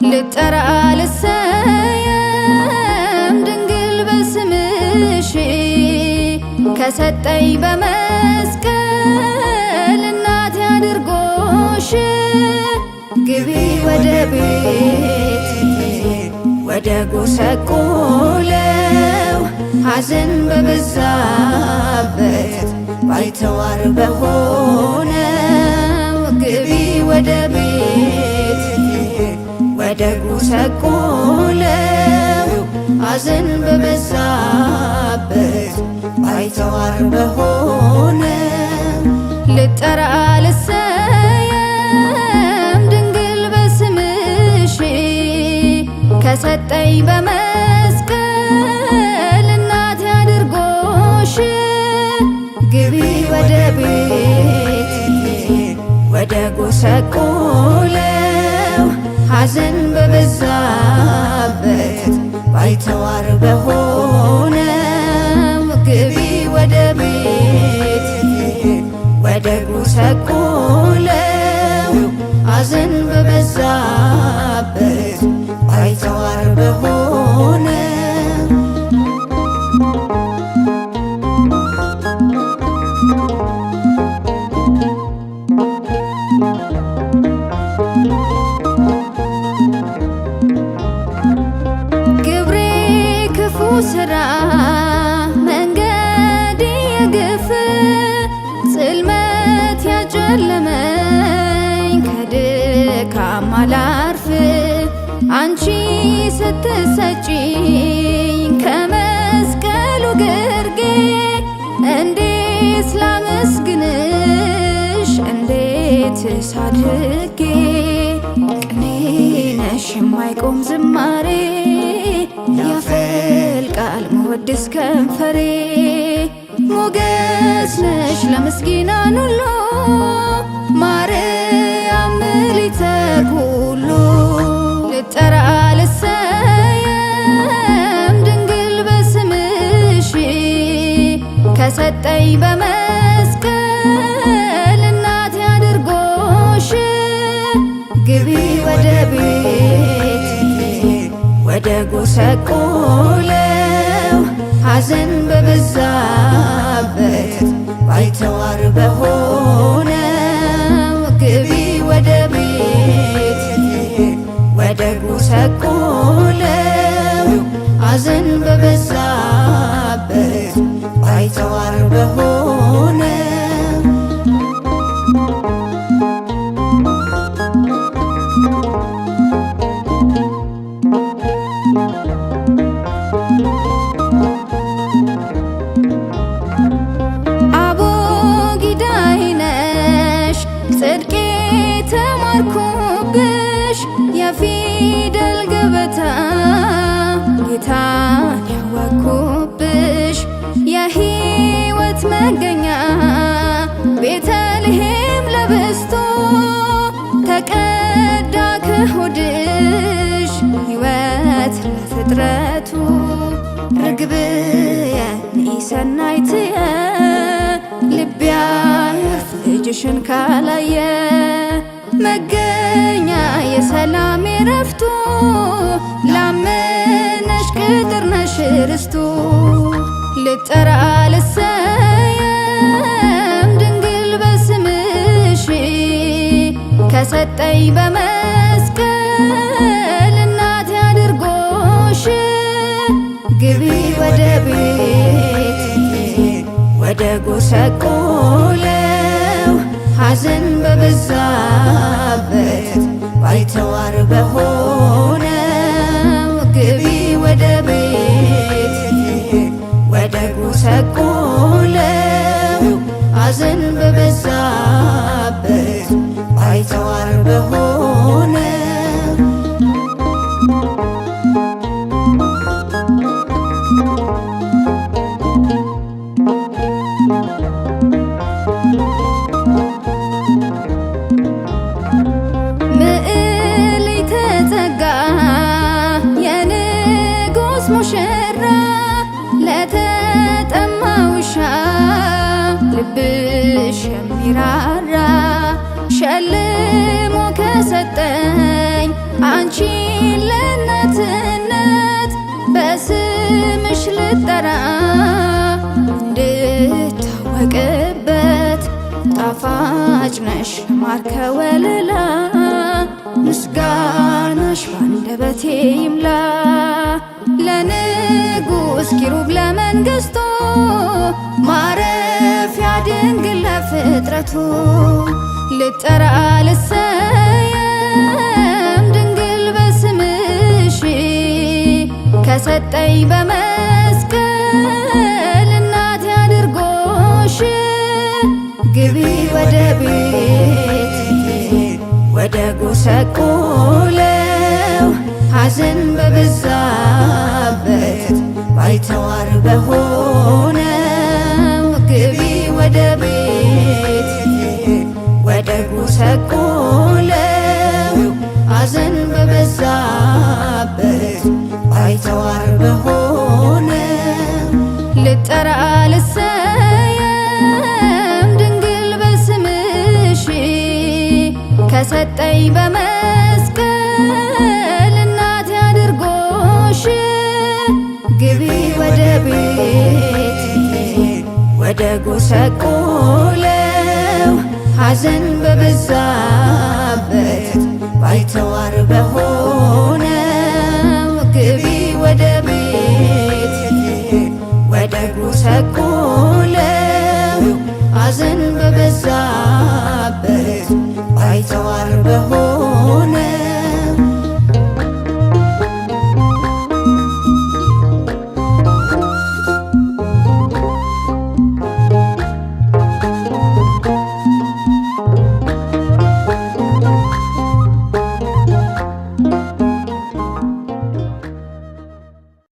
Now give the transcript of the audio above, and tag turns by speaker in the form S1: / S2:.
S1: ልጠራ ልሰየም ድንግል በስምሽ ከሰጠኝ በመስቀል እናቴ አድርጎሽ ግቢ ወደ ቤት ወደ ጎሰቆለው ሐዘን በበዛበት ባይተዋር በሆነው ግቢ ወደ ቤት ወደ ጎሰቆለው ሐዘን በበዛበት ባይተዋር በሆነው ልጠራ ልሰየም ድንግል በስምሽ ከሰጠኝ በመስቀል እናቴ አድርጎሽ ግቢ ወደ ቤት ወደ ጎሰቆለው ሐዘን በበዛበት ባይተዋር በሆነው ግቢ ወደ ቤት ወደ ጎሰቆለው ሐዘን በበዛበት ባይተዋር በሆነው ስራ መንገድ የግፍ ጽልመት ያጨለመኝ ከድካም አላርፍ አንቺ ስትሰጪኝ ከመስቀሉ ግርጌ እንዴት ላመስግንሽ እንዴት ሳድርጌ ቅኔ ነሽ የማይቆም ዝማሬ ያፈልቃል መወድስ ከንፈሬ ሞገስ ነሽ ለምስኪናን ሁሉ ማርያም ምልዕተ ኩሉ ልጠራ ልሰየም ድንግል በስምሽ ከሰጠኝ በመስቀል እናቴ አድርጎሽ ግቢ ወደ ቤት ወደ ጎሰቆለው ሐዘን በበዛበት ባይተዋር በሆነው ግቢ ወደ ቤት ወደ ጎሰቆለው ሐዘን በበዛበት ባይተዋር በሆነው ጽድቄ ተማርኮብሽ የፊደል ገበታ ጌታን ያወቅኩብሽ የሕይወት መገኛ ቤተልሔም ለብስቶ ተቀዳ ከሆድሽ ሕይወት ለፍጥረቱ ርግብየ ሰናይትየ ልቤ ያርፍ ልጅሽን ካላየ መገኛ የሰላም ረፍቱ ላመነሽ ቅጥር ነሽ ርስቱ ልጠራ ልሰየም ድንግል በስምሽ ከሰጠኝ በመስቀል እናቴ አድርጎሽ ግቢ ወደ ቤት ወደ ጎሰቆለው ሐዘን በበዛበት ባይተዋር በሆነው ግቢ ወደ ቤት ወደ ጎሰቆለው ሐዘን በበዛበት ባይተዋር በሆነው ለልብሽ የሚራራ ሸልሞ ከሰጠኝ አንቺን ለእናትነት በስምሽ ልጠራ እንድታወቅበት ጣፋጭ ነሽ ማር ከወለላ ምስጋናሽ ባንደበቴ ይምላ ለንጉሥ ኪሩብ ለመንግሥቱ ማረፊያ ድንግል ለፍጥረቱ ልጠራ ልሰየም ድንግል በስምሽ ከሰጠኝ በመስቀል እናቴ አድርጎሽ ግቢ ወደ ቤት ወደ ጎሰቆለው ሐዘን በበዛበት ባይተዋር በሆነው ግቢ ወደ ቤት ወደ ጎሰቆለው ሐዘን በበዛበት ባይተዋር በሆነው ልጠራ ልሰየም ድንግል በስምሽ ከሰጠኝ በመስቀል እናቴ አድርጎሽ ግቢ ወደ ቤት ወደ ጎሰቆለው ሐዘን በበዛበት ባይተዋር በሆነው ግቢ ወደ ቤት ወደ ጎሰቆለው ሐዘን በበዛበት ባይተዋር በሆነው